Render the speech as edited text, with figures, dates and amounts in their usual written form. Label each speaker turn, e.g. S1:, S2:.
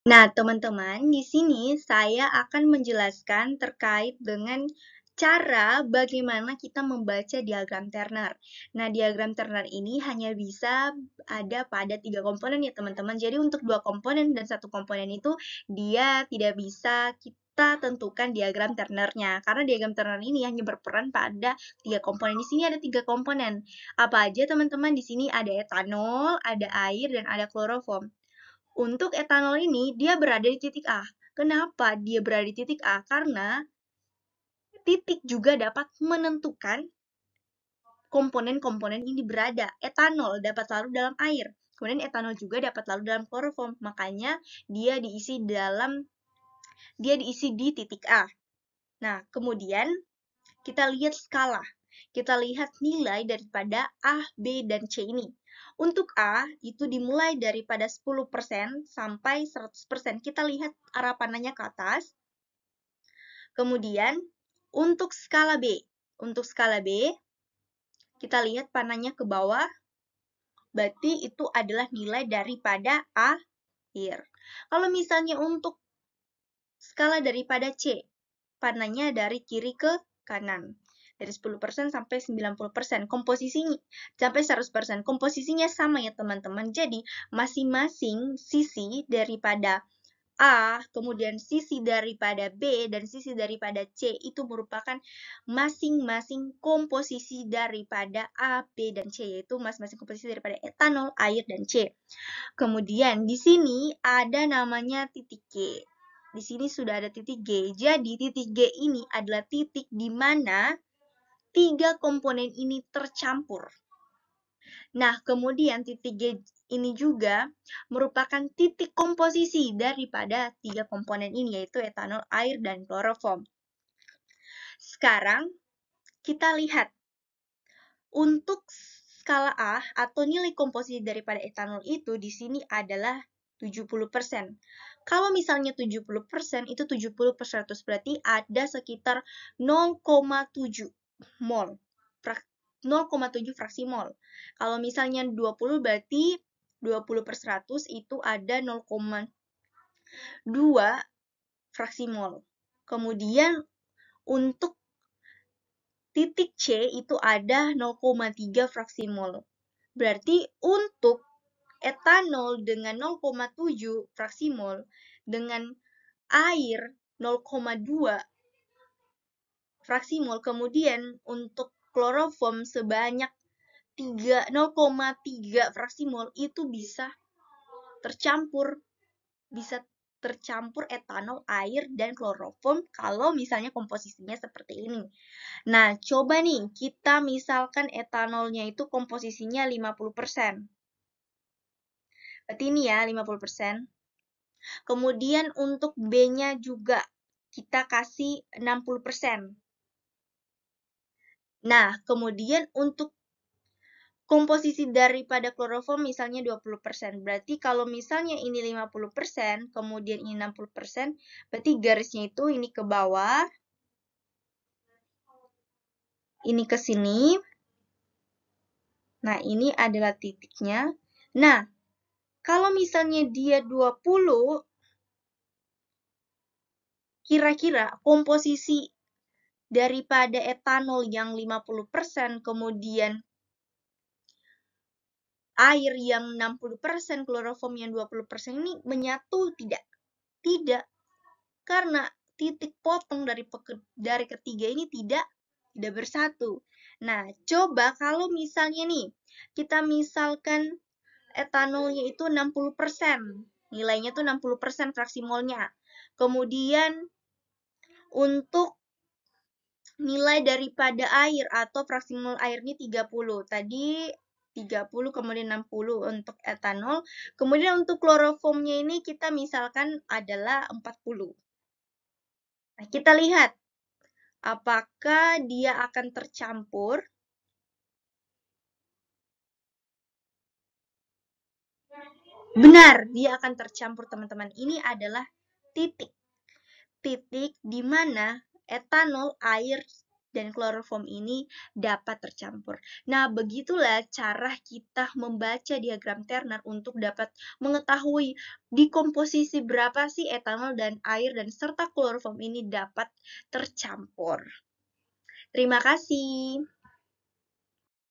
S1: Nah, teman-teman, di sini saya akan menjelaskan terkait dengan cara bagaimana kita membaca diagram Turner. Nah, diagram Turner ini hanya bisa ada pada 3 komponen ya, teman-teman. Jadi, untuk 2 komponen dan 1 komponen itu, dia tidak bisa kita tentukan diagram Turner-nya. Karena diagram Turner ini hanya berperan pada 3 komponen. Di sini ada 3 komponen. Apa aja, teman-teman? Di sini ada etanol, ada air, dan ada kloroform. Untuk etanol ini, dia berada di titik A. Kenapa dia berada di titik A? Karena titik juga dapat menentukan komponen-komponen ini berada. Etanol dapat larut dalam air. Kemudian etanol juga dapat larut dalam kloroform. Makanya dia diisi di titik A. Nah, kemudian kita lihat skala. Kita lihat nilai daripada A, B, dan C ini. Untuk A, itu dimulai daripada 10% sampai 100%. Kita lihat arah panahnya ke atas. Kemudian, untuk skala B. Untuk skala B, kita lihat panahnya ke bawah. Berarti itu adalah nilai daripada air. Kalau misalnya untuk skala daripada C, panahnya dari kiri ke kanan. Dari 10% sampai 90%. Komposisinya sampai 100%. Komposisinya sama ya teman-teman. Jadi masing-masing sisi daripada A, kemudian sisi daripada B, dan sisi daripada C itu merupakan masing-masing komposisi daripada A, B, dan C, yaitu masing-masing komposisi daripada etanol, air, dan C. Kemudian di sini ada namanya titik G. Di sini sudah ada titik G. Jadi titik G ini adalah titik di mana 3 komponen ini tercampur. Nah, kemudian titik G ini juga merupakan titik komposisi daripada 3 komponen ini, yaitu etanol, air, dan kloroform. Sekarang, kita lihat. Untuk skala A atau nilai komposisi daripada etanol itu di sini adalah 70%. Kalau misalnya 70%, itu 70 per 100, berarti ada sekitar 0,7 mol. 0,7 fraksi mol. Kalau misalnya 20, berarti 20 per 100 itu ada 0,2 fraksi mol. Kemudian untuk titik C itu ada 0,3 fraksi mol. Berarti untuk etanol dengan 0,7 fraksi mol dengan air 0,2 fraksi mol, kemudian untuk kloroform sebanyak 0,3 fraksi mol itu bisa tercampur etanol, air, dan kloroform kalau misalnya komposisinya seperti ini. Nah, coba nih kita misalkan etanolnya itu komposisinya 50%. Berarti ini ya 50%. Kemudian untuk B-nya juga kita kasih 60%. Nah, kemudian untuk komposisi daripada kloroform misalnya 20%. Berarti kalau misalnya ini 50%, kemudian ini 60%, berarti garisnya itu ini ke bawah, ini ke sini. Nah, ini adalah titiknya. Nah, kalau misalnya dia 20, kira-kira komposisi daripada etanol yang 50%, kemudian air yang 60%, kloroform yang 20% ini menyatu tidak? Tidak. Karena titik potong dari ketiga ini tidak bersatu. Nah, coba kalau misalnya nih, kita misalkan etanolnya itu 60%. Nilainya tuh 60% fraksi molnya. Kemudian untuk nilai daripada air atau fraksi mol air ini 30. Tadi 30 kemudian 60 untuk etanol. Kemudian untuk kloroformnya ini kita misalkan adalah 40. Nah, kita lihat apakah dia akan tercampur. Benar, dia akan tercampur, teman-teman. Ini adalah titik. Titik di mana etanol, air, dan kloroform ini dapat tercampur. Nah, begitulah cara kita membaca diagram Turner untuk dapat mengetahui di komposisi berapa sih etanol dan air dan serta kloroform ini dapat tercampur. Terima kasih.